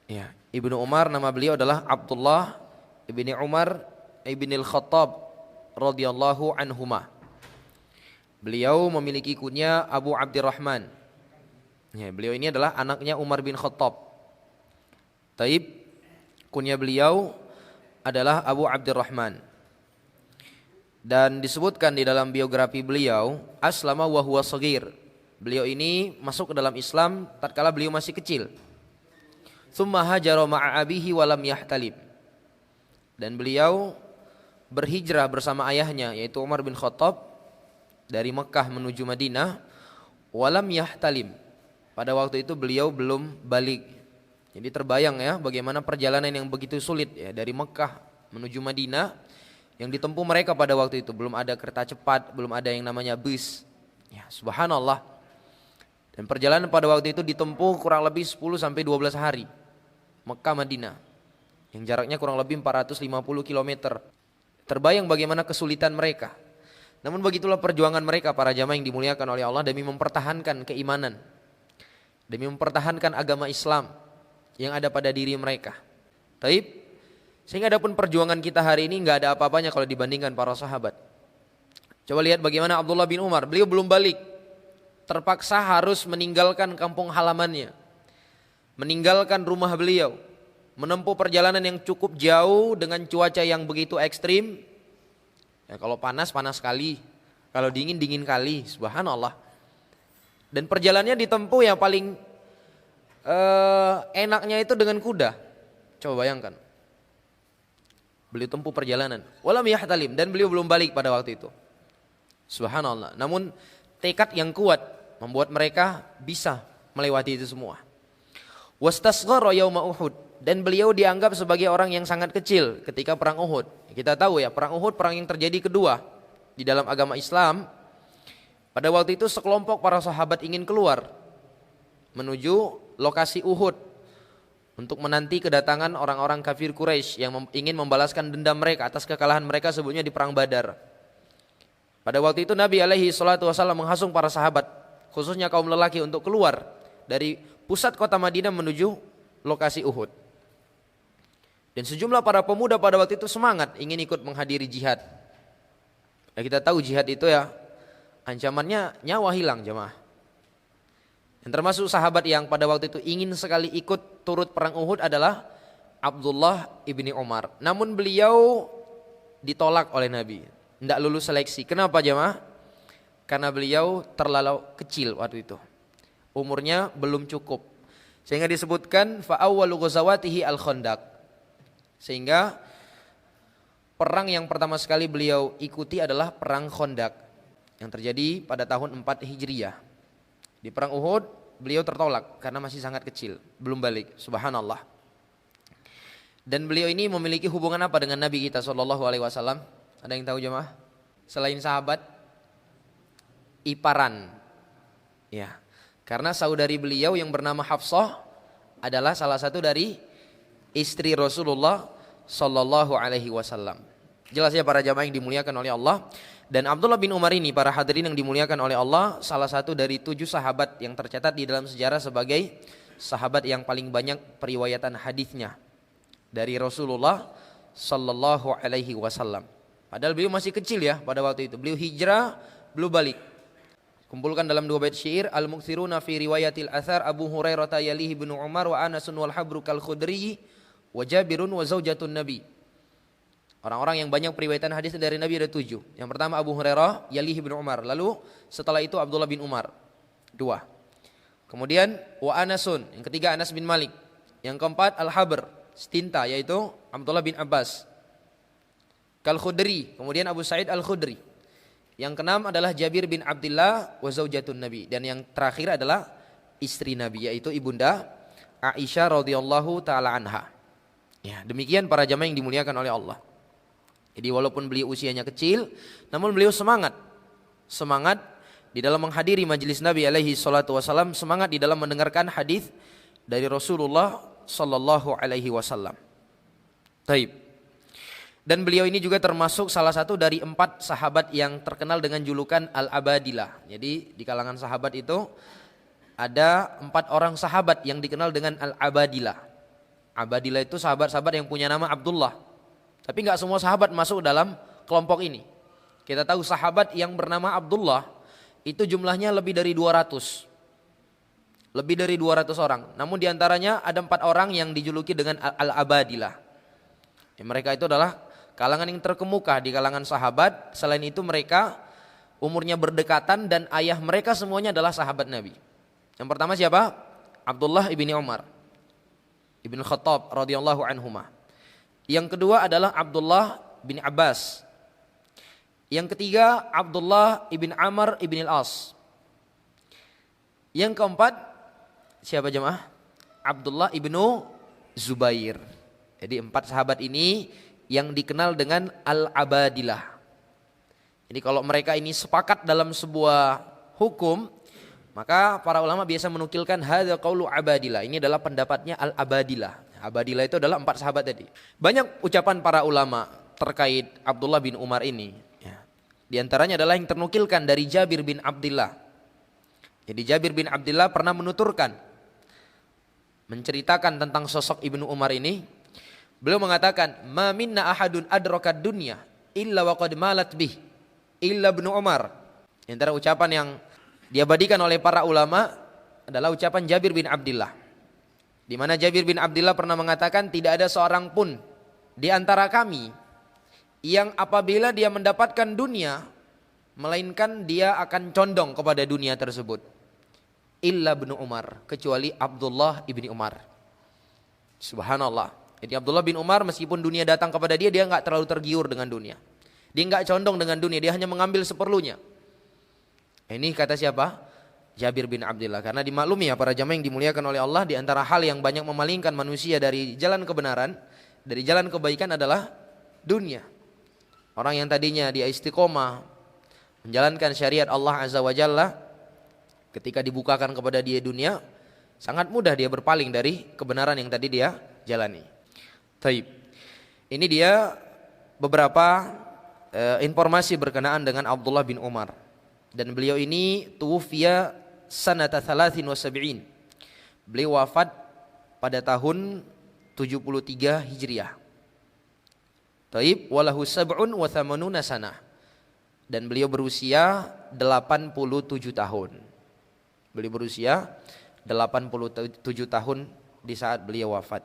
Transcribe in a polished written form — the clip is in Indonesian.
Ya, Ibnu Umar nama beliau adalah Abdullah ibni Umar ibnil Khattab radhiyallahu anhuma. Beliau memiliki kunya Abu Abdurrahman. Ya, beliau ini adalah anaknya Umar bin Khattab. Taib, kunya beliau adalah Abu Abdurrahman. Dan disebutkan di dalam biografi beliau, aslama wa huwa shaghir. Beliau ini masuk ke dalam Islam tatkala beliau masih kecil. Tsumma hajara ma'a abihi wa lam yahtalib. Dan beliau berhijrah bersama ayahnya yaitu Umar bin Khattab dari Mekah menuju Madinah, wa lam yahtalim. Pada waktu itu beliau belum balik. Jadi terbayang ya bagaimana perjalanan yang begitu sulit ya dari Mekah menuju Madinah yang ditempuh mereka pada waktu itu. Belum ada kereta cepat, belum ada yang namanya bus. Ya, subhanallah. Dan perjalanan pada waktu itu ditempuh kurang lebih 10 sampai 12 hari. Mekah Madinah yang jaraknya kurang lebih 450 km. Terbayang bagaimana kesulitan mereka. Namun begitulah perjuangan mereka para jamaah yang dimuliakan oleh Allah demi mempertahankan keimanan, demi mempertahankan agama Islam yang ada pada diri mereka. Taib, sehingga adapun perjuangan kita hari ini nggak ada apa-apanya kalau dibandingkan para sahabat. Coba lihat bagaimana Abdullah bin Umar, beliau belum balik, terpaksa harus meninggalkan kampung halamannya, meninggalkan rumah beliau, menempuh perjalanan yang cukup jauh dengan cuaca yang begitu ekstrim. Ya, kalau panas, panas sekali. Kalau dingin, dingin kali. Subhanallah. Dan perjalanannya ditempuh yang paling enaknya itu dengan kuda. Coba bayangkan. Beliau tempuh perjalanan. Walam yahtalim. Dan beliau belum balik pada waktu itu. Subhanallah. Namun tekad yang kuat membuat mereka bisa melewati itu semua. Wastasghara yauma Uhud, dan beliau dianggap sebagai orang yang sangat kecil ketika perang Uhud. Kita tahu ya, perang Uhud perang yang terjadi kedua di dalam agama Islam. Pada waktu itu sekelompok para sahabat ingin keluar menuju lokasi Uhud untuk menanti kedatangan orang-orang kafir Quraisy yang ingin membalaskan dendam mereka atas kekalahan mereka sebelumnya di perang Badar. Pada waktu itu Nabi alaihi salatu wasallam menghasung para sahabat, khususnya kaum lelaki, untuk keluar dari pusat kota Madinah menuju lokasi Uhud. Dan sejumlah para pemuda pada waktu itu semangat ingin ikut menghadiri jihad. Ya, kita tahu jihad itu ya ancamannya nyawa hilang jemaah. Yang termasuk sahabat yang pada waktu itu ingin sekali ikut turut perang Uhud adalah Abdullah ibni Umar. Namun beliau ditolak oleh Nabi, tidak lulus seleksi. Kenapa jemaah? Karena beliau terlalu kecil waktu itu. Umurnya belum cukup. Sehingga disebutkan fa awwalu ghazawatihi al-Khandaq. Sehingga perang yang pertama sekali beliau ikuti adalah perang Khandaq yang terjadi pada tahun 4 Hijriah. Di perang Uhud beliau tertolak karena masih sangat kecil, belum balik. Subhanallah. Dan beliau ini memiliki hubungan apa dengan Nabi kita sallallahu alaihi wasallam? Ada yang tahu jemaah? Selain sahabat, iparan. Ya. Karena saudari beliau yang bernama Hafsah adalah salah satu dari istri Rasulullah sallallahu alaihi wasallam. Jelas ya para jamaah yang dimuliakan oleh Allah. Dan Abdullah bin Umar ini, para hadirin yang dimuliakan oleh Allah, salah satu dari 7 sahabat yang tercatat di dalam sejarah sebagai sahabat yang paling banyak periwayatan hadisnya dari Rasulullah sallallahu alaihi wasallam. Padahal beliau masih kecil ya pada waktu itu. Beliau hijrah, belum balik. Kumpulkan dalam 2 bait syair, al-muktsiruna fi riwayatil athar Abu Hurairah yalihi bin Umar wa Anasun wal habru kal khudri wa Jabirun wa zaujatun Nabi. Orang-orang yang banyak periwayatan hadis dari Nabi ada 7. Yang pertama Abu Hurairah yalihi bin Umar, lalu setelah itu Abdullah bin Umar 2. Kemudian wa Anasun, yang ketiga Anas bin Malik. Yang keempat al-habr, setinta, yaitu Abdullah bin Abbas. Kal khudri, kemudian Abu Sa'id al-Khudri. Yang keenam adalah Jabir bin Abdullah wa zaujatun Nabi, dan yang terakhir adalah istri Nabi yaitu ibunda Aisyah radhiyallahu taala anha. Ya, demikian para jamaah yang dimuliakan oleh Allah. Jadi walaupun beliau usianya kecil, namun beliau semangat di dalam menghadiri majelis Nabi alaihi salatu wasallam, semangat di dalam mendengarkan hadis dari Rasulullah sallallahu alaihi wasallam. Taib. Dan beliau ini juga termasuk salah satu dari 4 sahabat yang terkenal dengan julukan Al-Abadilah. Jadi di kalangan sahabat itu ada 4 orang sahabat yang dikenal dengan Al-Abadilah. Abadilah itu sahabat-sahabat yang punya nama Abdullah. Tapi nggak semua sahabat masuk dalam kelompok ini. Kita tahu sahabat yang bernama Abdullah itu jumlahnya lebih dari 200. Lebih dari 200 orang. Namun diantaranya ada 4 orang yang dijuluki dengan Al-Abadilah. Mereka itu adalah kalangan yang terkemuka di kalangan sahabat. Selain itu mereka umurnya berdekatan dan ayah mereka semuanya adalah sahabat Nabi. Yang pertama siapa? Abdullah ibni Umar ibn Khattab radhiyallahu anhuma. Yang kedua adalah Abdullah bin Abbas. Yang ketiga Abdullah ibn Amr ibn al-As. Yang keempat siapa jemaah? Abdullah ibnu Zubair. Jadi 4 sahabat ini yang dikenal dengan Al-Abadilah. Jadi kalau mereka ini sepakat dalam sebuah hukum, maka para ulama biasa menukilkan hadza qaulu Abadilah. Ini adalah pendapatnya Al-Abadilah. Abadilah itu adalah 4 sahabat tadi. Banyak ucapan para ulama terkait Abdullah bin Umar ini. Di antaranya adalah yang ternukilkan dari Jabir bin Abdullah. Jadi Jabir bin Abdullah pernah menuturkan, menceritakan tentang sosok Ibnu Umar ini. Beliau mengatakan, "Ma minna ahadun adrakad dunya illa waqad malat bih illa Ibnu Umar." Di antara ucapan yang diabadikan oleh para ulama adalah ucapan Jabir bin Abdullah. Di mana Jabir bin Abdullah pernah mengatakan, tidak ada seorang pun di antara kami yang apabila dia mendapatkan dunia, melainkan dia akan condong kepada dunia tersebut. Illa Ibnu Umar, kecuali Abdullah ibni Umar. Subhanallah. Jadi Abdullah bin Umar meskipun dunia datang kepada dia, dia enggak terlalu tergiur dengan dunia. Dia enggak condong dengan dunia, dia hanya mengambil seperlunya. Ini kata siapa? Jabir bin Abdullah. Karena dimaklumi ya para jamaah yang dimuliakan oleh Allah, di antara hal yang banyak memalingkan manusia dari jalan kebenaran, dari jalan kebaikan adalah dunia. Orang yang tadinya dia istiqomah menjalankan syariat Allah Azza wa Jalla, ketika dibukakan kepada dia dunia, sangat mudah dia berpaling dari kebenaran yang tadi dia jalani. Taib. Ini dia beberapa informasi berkenaan dengan Abdullah bin Umar. Dan beliau ini tuwfiya sanata 73. Beliau wafat pada tahun 73 Hijriah. Taib, walahu sab'un wa thamanuna sanah. Dan beliau berusia 87 tahun. Beliau berusia 87 tahun di saat beliau wafat.